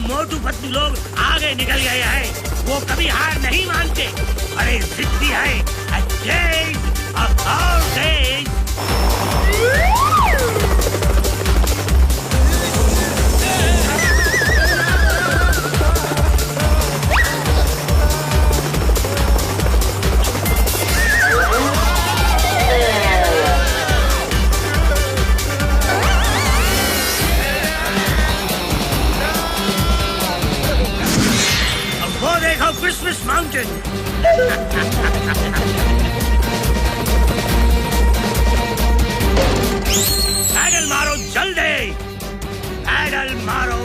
मोटू पतलू लोग आगे निकल गए हैं। वो कभी हार नहीं मानते। अरे जिद्दी है। Christmas mountain. पैडल मारो जल्दी, पैडल मारो।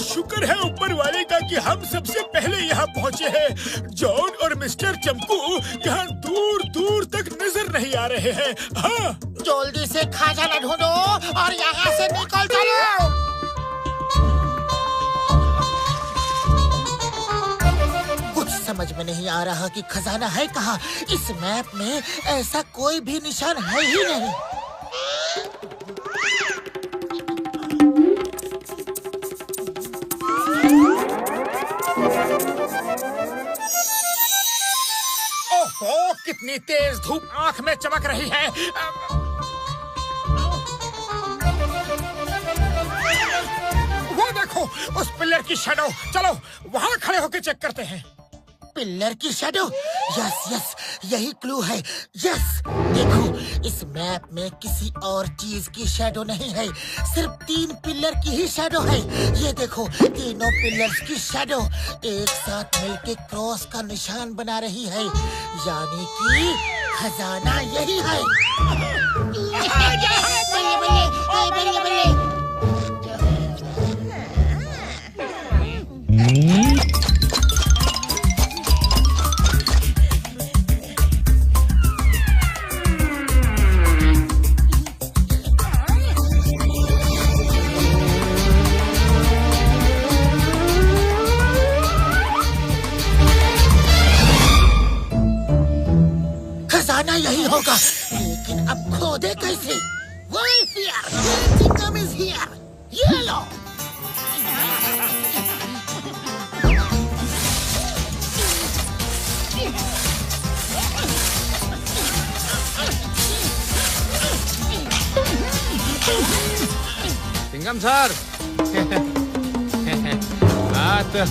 शुक्र है ऊपर वाले का कि हम सबसे पहले यहाँ पहुँचे हैं। जॉन और मिस्टर चंपू यहाँ दूर दूर तक नजर नहीं आ रहे हैं। हाँ, जल्दी से खजाना ढूंढो और यहाँ से निकल चलो। समझ में नहीं आ रहा कि खजाना है कहाँ। इस मैप में ऐसा कोई भी निशान है ही नहीं। ओहो, कितनी तेज धूप आंख में चमक रही है। वो देखो, उस पिलर की शैडो। चलो वहाँ खड़े होकर चेक करते हैं। पिलर की शैडो? यस यस, यही क्लू है। यस, देखो इस मैप में किसी और चीज की शैडो नहीं है, सिर्फ 3 पिलर की ही शैडो है। ये देखो, तीनों पिलर्स की शैडो एक साथ मिलके क्रॉस का निशान बना रही है, यानी कि खजाना यही है। बल्ले बल्ले, बल्ले बल्ले। खजाना यही होगा, लेकिन अब खोदे कैसे? Wolf here, Kingdom is here. ये लो। सिंघम सर। हाँ तो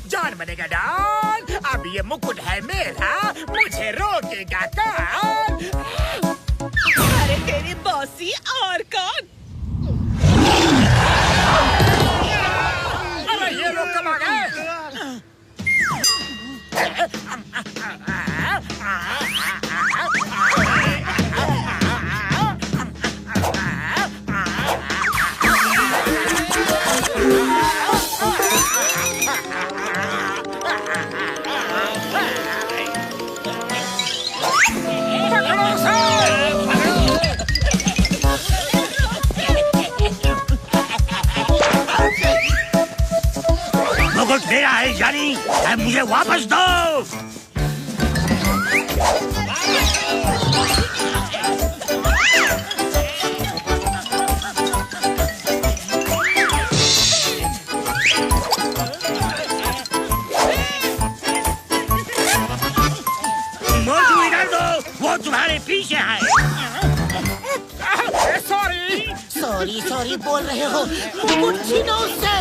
जान बनेगा डॉन। अब ये मुकुट है मेरा, मुझे रोकेगा कौन? अरे तेरी बॉसी और कौन? अरे ये लोग कब आ गए? मुकुट मेरा है जानी, मुझे वापस दो। मोटू इधर दो, वो तुम्हारे पीछे है। सॉरी सॉरी सॉरी बोल रहे हो, मुकुट छीनो उससे।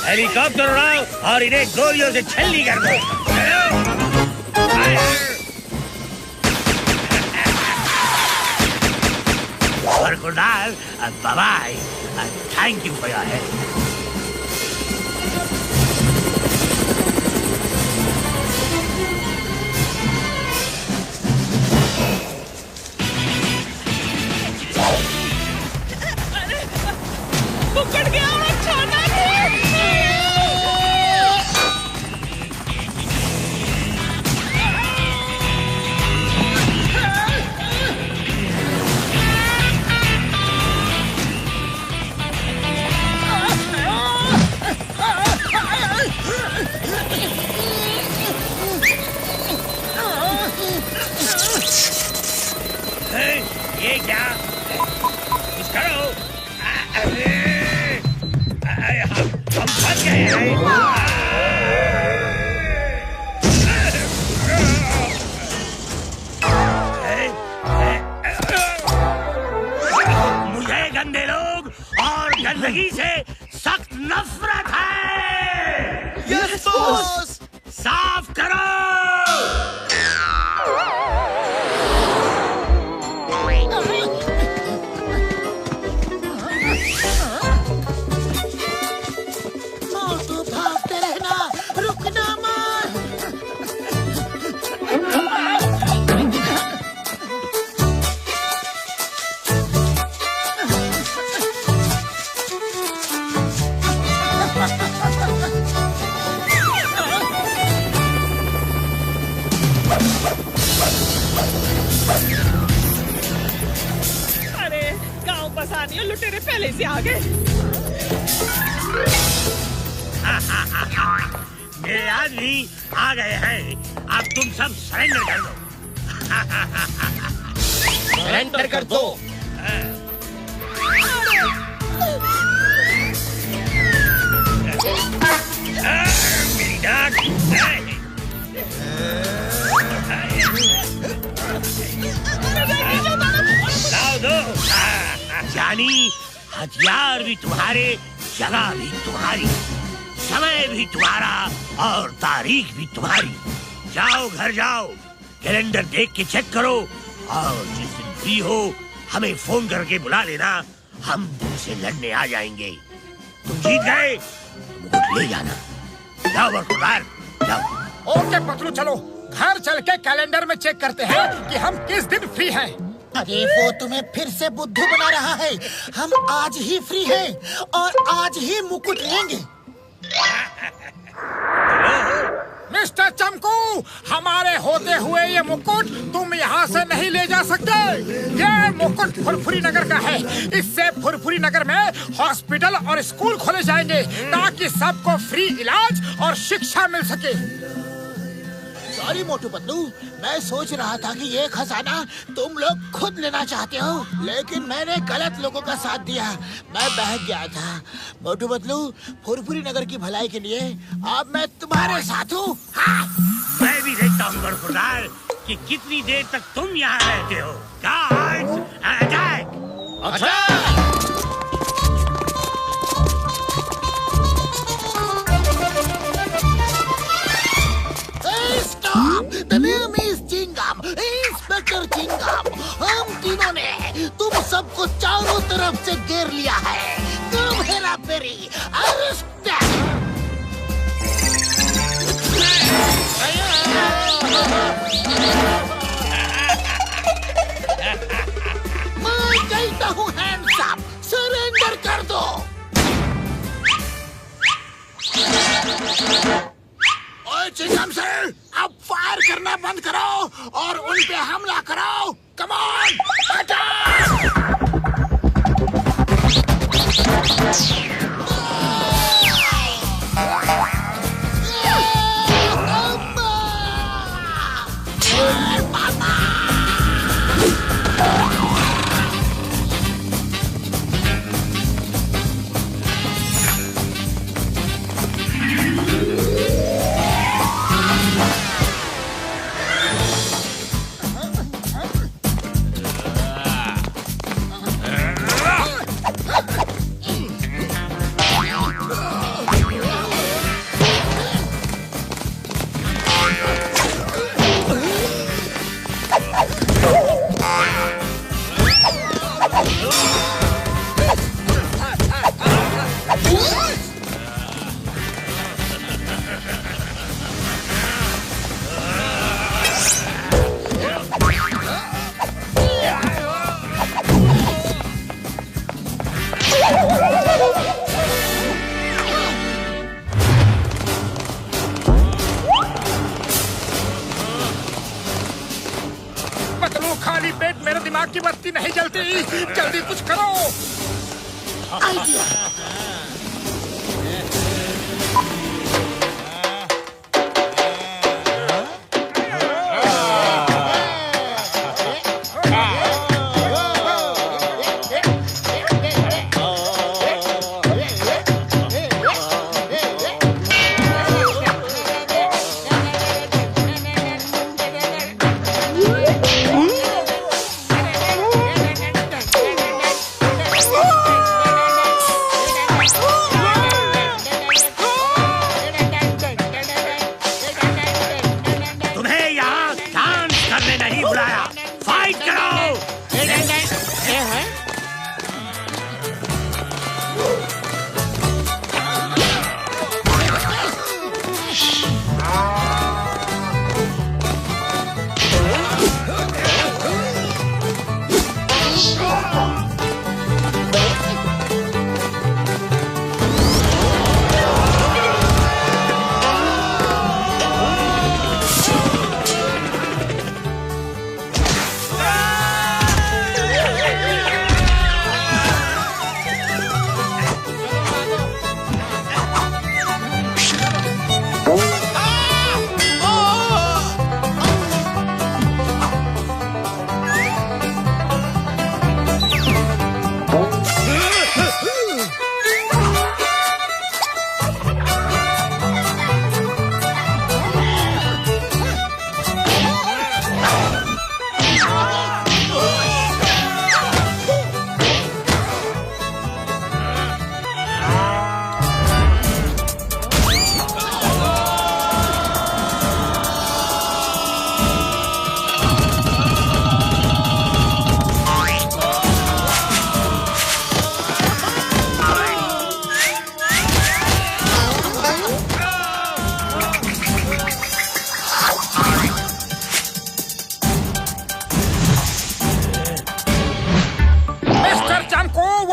हेलीकॉप्टर उड़ाओ और इन्हें गोलियों से छलनी कर दो। बरखुरदार, bye, thank you for your help. पकड़ गया और छोड़ना नहीं। ये क्या? कुछ करो। हम फंस गए हैं। मुझे गंदे लोग और गंदगी से सख्त नफरत है। Yes boss. साफ करो। मोटू भागते रहना, रुकना मत। अरे गांव बसानी और लुटेरे पहले से आ गए। मेरे आदमी आ गए हैं। अब तुम सब सरेंडर कर दो। सरेंडर कर दो। मेरी डांट। लाओ दो। यानी हथियार भी तुम्हारे, जगह भी तुम्हारी, समय भी तुम्हारा और तारीख भी तुम्हारी। जाओ घर जाओ, कैलेंडर देख के चेक करो और जिस दिन फ्री हो हमें फोन करके बुला लेना। हम तुमसे लड़ने आ जाएंगे। तुम जीत गए तो मुकुट ले जाना। जाओ बरखुरदार, जाओ। ओके पतलू, चलो घर चल के कैलेंडर में चेक करते हैं कि हम किस दिन फ्री हैं। अरे वो तुम्हें फिर से बुद्धू बना रहा है। हम आज ही फ्री हैं और आज ही मुकुट लेंगे। मिस्टर चमकू, हमारे होते हुए ये मुकुट तुम यहाँ से नहीं ले जा सकते। ये मुकुट फुरफुरी नगर का है। इससे फुरफुरी नगर में हॉस्पिटल और स्कूल खोले जाएंगे ताकि सबको फ्री इलाज और शिक्षा मिल सके। सॉरी मोटू पतलू, मैं सोच रहा था कि ये खजाना तुम लोग खुद लेना चाहते हो, लेकिन मैंने गलत लोगों का साथ दिया। मैं बहक गया था। मोटू पतलू, फुरफुरी नगर की भलाई के लिए अब मैं तुम्हारे साथ हूँ। हाँ। मैं भी देखता हूँ बरखुरदार कि कितनी देर तक तुम यहाँ रहते हो। Guards, attack! Stop! The name is Chingam, inspector Chingam. हम तीनों ने तुम सबको चारों तरफ से घेर लिया है। तुम हेरा फेरी अरेस्ट। मैं कहता हूँ हैंड्स अप, सरेंडर कर दो। ओए चिंगम सर, अब फायर करना बंद करो और उन पे हमला करो। Come on, attack! अम्मा! दिमाग की बत्ती नहीं जलती। जल्दी कुछ करो। आइडिया।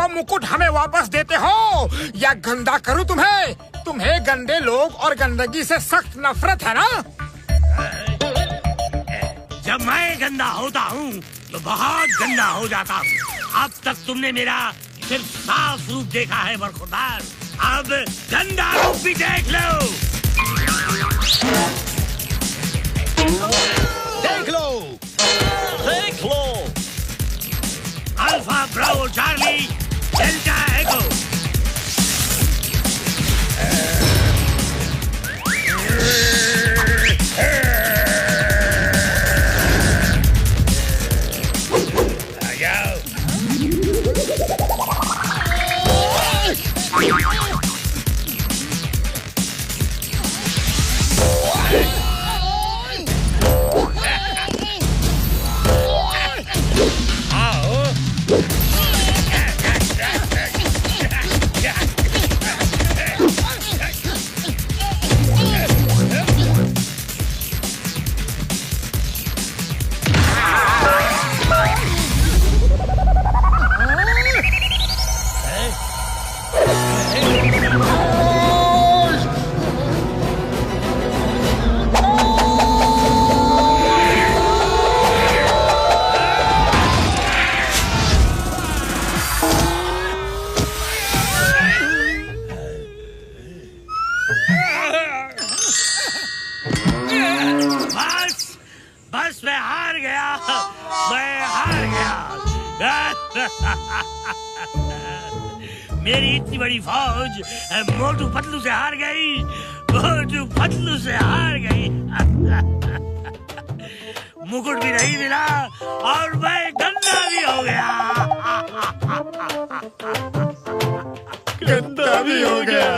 मुकुट हमें वापस देते हो या गंदा करूं तुम्हें? तुम्हें गंदे लोग और गंदगी से सख्त नफरत है ना? जब मैं गंदा होता हूँ तो बहुत गंदा हो जाता हूँ। अब तक तुमने मेरा सिर्फ साफ रूप देखा है बरखुरदार, अब गंदा रूप भी देख लो। देख लो, देख लो। अल्फा ब्रावो चार्ली डेल्टा एको। बस मैं हार गया, मैं हार गया। मेरी इतनी बड़ी फौज मोटू पतलू से हार गई, मोटू पतलू से हार गई। मुकुट भी नहीं मिला और मैं गंदा भी हो गया। गंदा भी हो गया।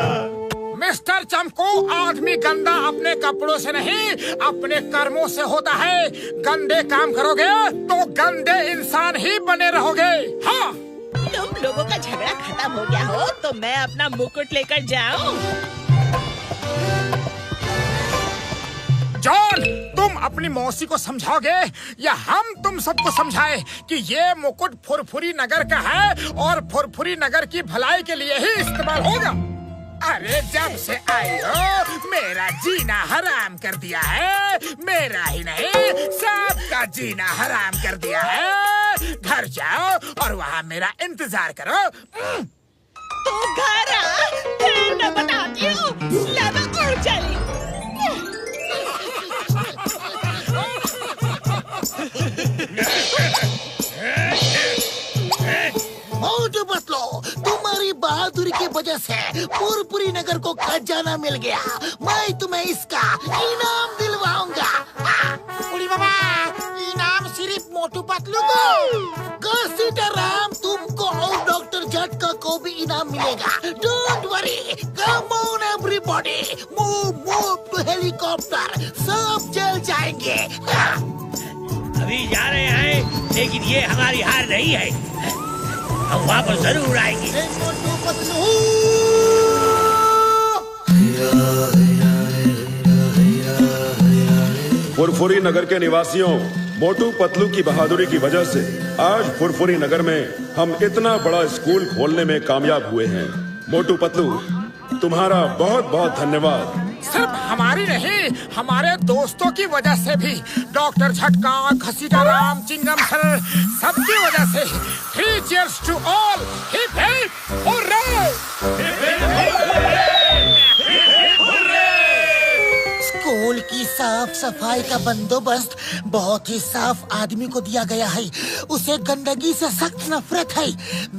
मिस्टर चमकू, आदमी गंदा अपने कपड़ों से नहीं अपने कर्मों से होता है। गंदे काम करोगे तो गंदे इंसान ही बने रहोगे। हाँ, तुम लोगों का झगड़ा खत्म हो गया हो तो मैं अपना मुकुट लेकर जाऊं? जॉन, तुम अपनी मौसी को समझाओगे या हम तुम सबको समझाएं कि ये मुकुट फुरफुरी नगर का है और फुरफुरी नगर की भलाई के लिए ही इस्तेमाल होगा। अरे जब से आई हो मेरा जीना हराम कर दिया है। मेरा ही नहीं सबका जीना हराम कर दिया है। और वहाँ मेरा इंतजार करो। तू घर आ, फिर मैं बताती हूँ। लेवा उड़ चली। मोटू पतलू, तुम्हारी बहादुरी की वजह से पुरपुरी नगर को खजाना मिल गया। मैं तुम्हें इसका इनाम दिलवाऊंगा। उड़ी बाबा, इनाम सिर्फ मोटू पतलू को। राम, तुमको और डॉक्टर झटका को भी इनाम मिलेगा। Don't worry, come on everybody, move to helicopter. सब जल जाएंगे। अभी जा रहे हैं, लेकिन ये हमारी हार नहीं है। हम वापस जरूर आएंगे। मोटू पतलू, फुरफुरी नगर के निवासियों, मोटू पतलू की बहादुरी की वजह से आज फुरफुरी नगर में हम इतना बड़ा स्कूल खोलने में कामयाब हुए हैं। मोटू पतलू, तुम्हारा बहुत बहुत धन्यवाद। सिर्फ हमारी नहीं, हमारे दोस्तों की वजह से भी, डॉक्टर झटका, घसीटा राम, चिंगम सर, सबकी वजह से। 3 cheers to all. Hip hip hurray! School की साफ सफाई का बंदोबस्त बहुत ही साफ आदमी को दिया गया है। उसे गंदगी से सख्त नफरत है।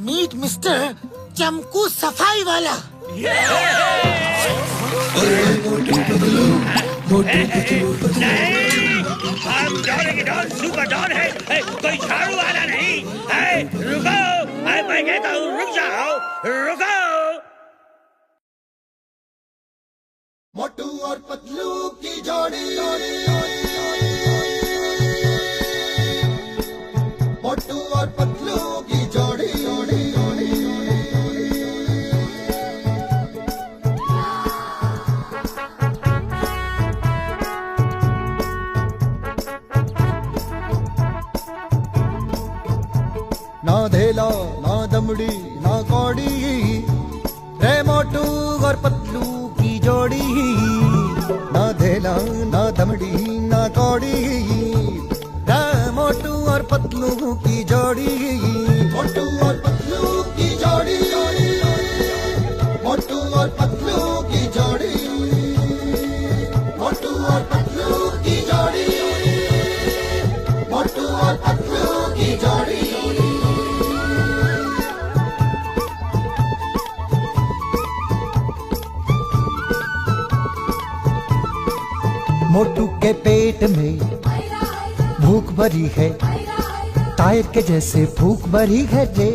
मीट मिस्टर चमकू सफाई वाला। हम डॉन की डॉन सुपर डॉन है, कोई झाड़ू वाला नहीं है। रुको, मैं कहता हूँ रुक जाओ, रुको। मोटू और पतलू की जोड़ी, मोटू और पतलू की जोड़ी। ना धेला, ना दमड़ी, ना कौड़ी, रे मोटू और पतलू की जोड़ी। ना धेला, ना दमड़ी, ना कौड़ी, रे मोटू और पतलू की जोड़ी। मोटू और पतलू की जोड़ी, मोटू और पतलू की जोड़ी, मोटू और पतलू की जोड़ी, मोटू और पतलू की जोड़ी। मोटू के पेट में भूख भरी है, टायर के जैसे भूख भरी है रे।